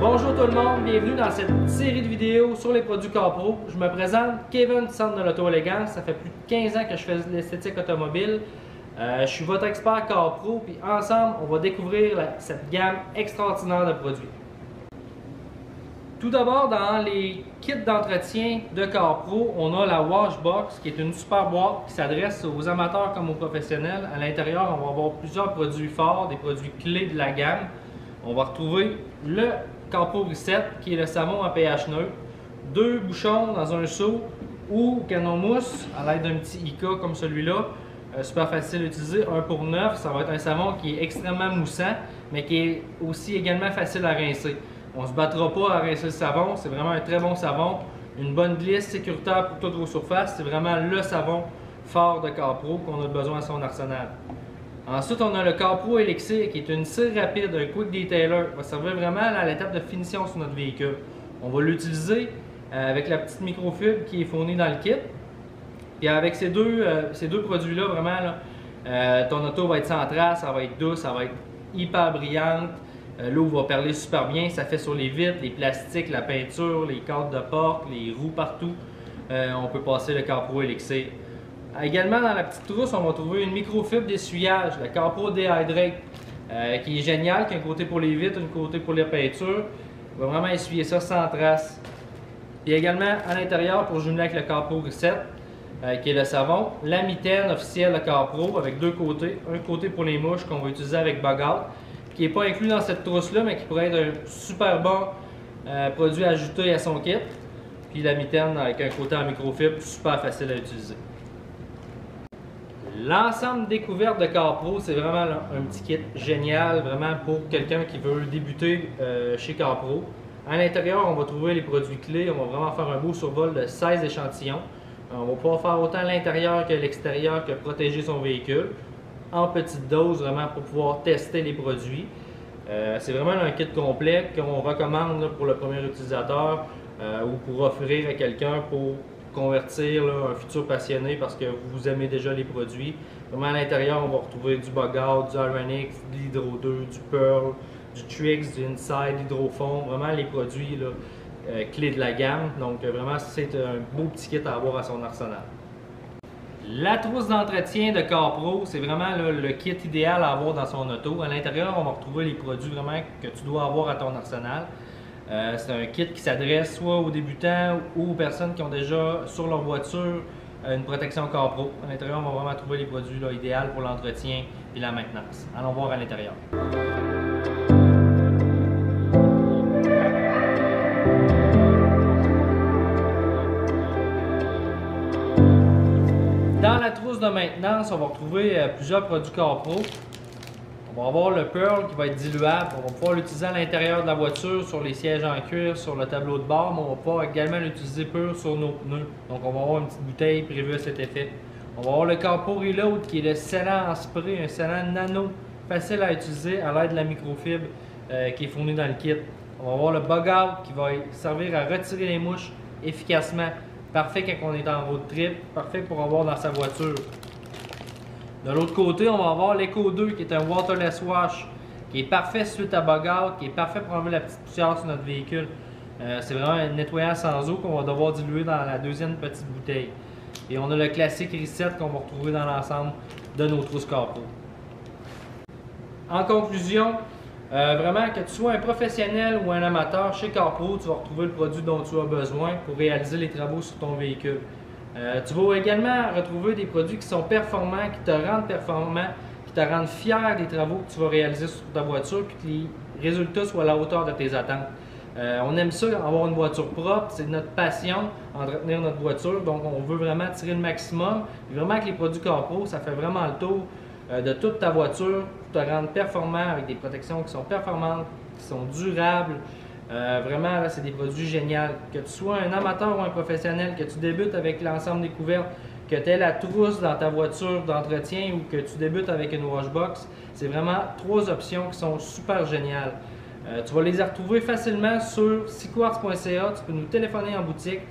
Bonjour tout le monde, bienvenue dans cette série de vidéos sur les produits CarPro. Je me présente Kevin du Centre de l'Auto-Élégance. Ça fait plus de 15 ans que je fais l'esthétique automobile. Je suis votre expert CarPro, puis ensemble, on va découvrir cette gamme extraordinaire de produits. Tout d'abord, dans les kits d'entretien de CarPro, on a la Washbox, qui est une super boîte qui s'adresse aux amateurs comme aux professionnels. À l'intérieur, on va avoir plusieurs produits forts, des produits clés de la gamme. On va retrouver le CarPro Reset, qui est le savon à pH neutre, 2 bouchons dans un seau ou canon mousse à l'aide d'un petit ICA comme celui-là. Super facile à utiliser, 1 pour 9. Ça va être un savon qui est extrêmement moussant, mais qui est aussi également facile à rincer. On ne se battra pas à rincer le savon, c'est vraiment un très bon savon. Une bonne glisse sécuritaire pour toutes vos surfaces, c'est vraiment le savon fort de CarPro qu'on a besoin à son arsenal. Ensuite, on a le CarPro Elixir qui est une cire rapide, un quick detailer. Il va servir vraiment à l'étape de finition sur notre véhicule. On va l'utiliser avec la petite microfibre qui est fournie dans le kit. Puis avec ces deux produits-là, vraiment, ton auto va être sans trace, ça va être douce, ça va être hyper brillante. L'eau va perler super bien, ça fait sur les vitres, les plastiques, la peinture, les cadres de porte, les roues partout. On peut passer le CarPro Elixir. Également dans la petite trousse, on va trouver une microfibre d'essuyage, la CarPro Dehydrate, qui est géniale, qui a un côté pour les vitres, un côté pour les peintures. On va vraiment essuyer ça sans trace. Puis également à l'intérieur, pour jumeler avec le CarPro Reset, qui est le savon, la mitaine officielle de CarPro avec deux côtés. Un côté pour les mouches qu'on va utiliser avec Bug Out, qui n'est pas inclus dans cette trousse-là, mais qui pourrait être un super bon produit ajouté à son kit. Puis la mitaine avec un côté en microfibre, super facile à utiliser. L'ensemble découverte de CarPro, c'est vraiment un petit kit génial, vraiment pour quelqu'un qui veut débuter chez CarPro. À l'intérieur, on va trouver les produits clés, on va vraiment faire un beau survol de 16 échantillons. On va pouvoir faire autant l'intérieur que l'extérieur, que protéger son véhicule, en petite dose, vraiment pour pouvoir tester les produits. C'est vraiment un kit complet qu'on recommande pour le premier utilisateur ou pour offrir à quelqu'un pour convertir un futur passionné parce que vous aimez déjà les produits. Vraiment à l'intérieur, on va retrouver du Bug Out, du Ironix, de l'Hydro 2, du Pearl, du Trix, du Inside, l'Hydrofoam, vraiment les produits clés de la gamme. Donc vraiment, c'est un beau petit kit à avoir à son arsenal. La trousse d'entretien de CarPro, c'est vraiment le kit idéal à avoir dans son auto. À l'intérieur, on va retrouver les produits vraiment que tu dois avoir à ton arsenal. C'est un kit qui s'adresse soit aux débutants ou aux personnes qui ont déjà sur leur voiture une protection CarPro. À l'intérieur, on va vraiment trouver les produits idéaux pour l'entretien et la maintenance. Allons voir à l'intérieur. Dans la trousse de maintenance, on va retrouver plusieurs produits CarPro. On va avoir le Pearl qui va être diluable. On va pouvoir l'utiliser à l'intérieur de la voiture, sur les sièges en cuir, sur le tableau de bord, mais on va pouvoir également l'utiliser pur sur nos pneus. Donc on va avoir une petite bouteille prévue à cet effet. On va avoir le CarPro Reload qui est le scellant en spray, un scellant nano, facile à utiliser à l'aide de la microfibre qui est fournie dans le kit. On va avoir le Bug Out qui va servir à retirer les mouches efficacement. Parfait quand on est en road trip, parfait pour avoir dans sa voiture. De l'autre côté, on va avoir l'Eco 2 qui est un Waterless Wash qui est parfait suite à Bug Out, qui est parfait pour enlever la petite poussière sur notre véhicule. C'est vraiment un nettoyant sans eau qu'on va devoir diluer dans la deuxième petite bouteille. Et on a le classique Reset qu'on va retrouver dans l'ensemble de nos trousses CarPro. En conclusion, vraiment que tu sois un professionnel ou un amateur, chez CarPro, tu vas retrouver le produit dont tu as besoin pour réaliser les travaux sur ton véhicule. Tu vas également retrouver des produits qui sont performants, qui te rendent performant, qui te rendent fier des travaux que tu vas réaliser sur ta voiture, puis que les résultats soient à la hauteur de tes attentes. On aime ça, avoir une voiture propre, c'est notre passion, entretenir notre voiture, donc on veut vraiment tirer le maximum. Et vraiment avec les produits CarPro, ça fait vraiment le tour de toute ta voiture pour te rendre performant avec des protections qui sont performantes, qui sont durables. Vraiment, là, c'est des produits géniaux. Que tu sois un amateur ou un professionnel, que tu débutes avec l'ensemble découverte, que tu aies la trousse dans ta voiture d'entretien ou que tu débutes avec une Washbox, c'est vraiment trois options qui sont super géniales. Tu vas les retrouver facilement sur siquartz.ca. Tu peux nous téléphoner en boutique.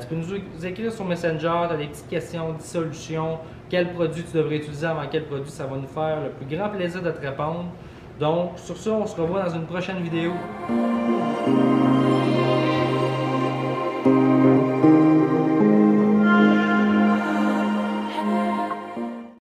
Tu peux nous écrire sur Messenger. Tu as des petites questions, dissolution, quel produit tu devrais utiliser avant quel produit. Ça va nous faire le plus grand plaisir de te répondre. Donc, sur ça, on se revoit dans une prochaine vidéo. Bye.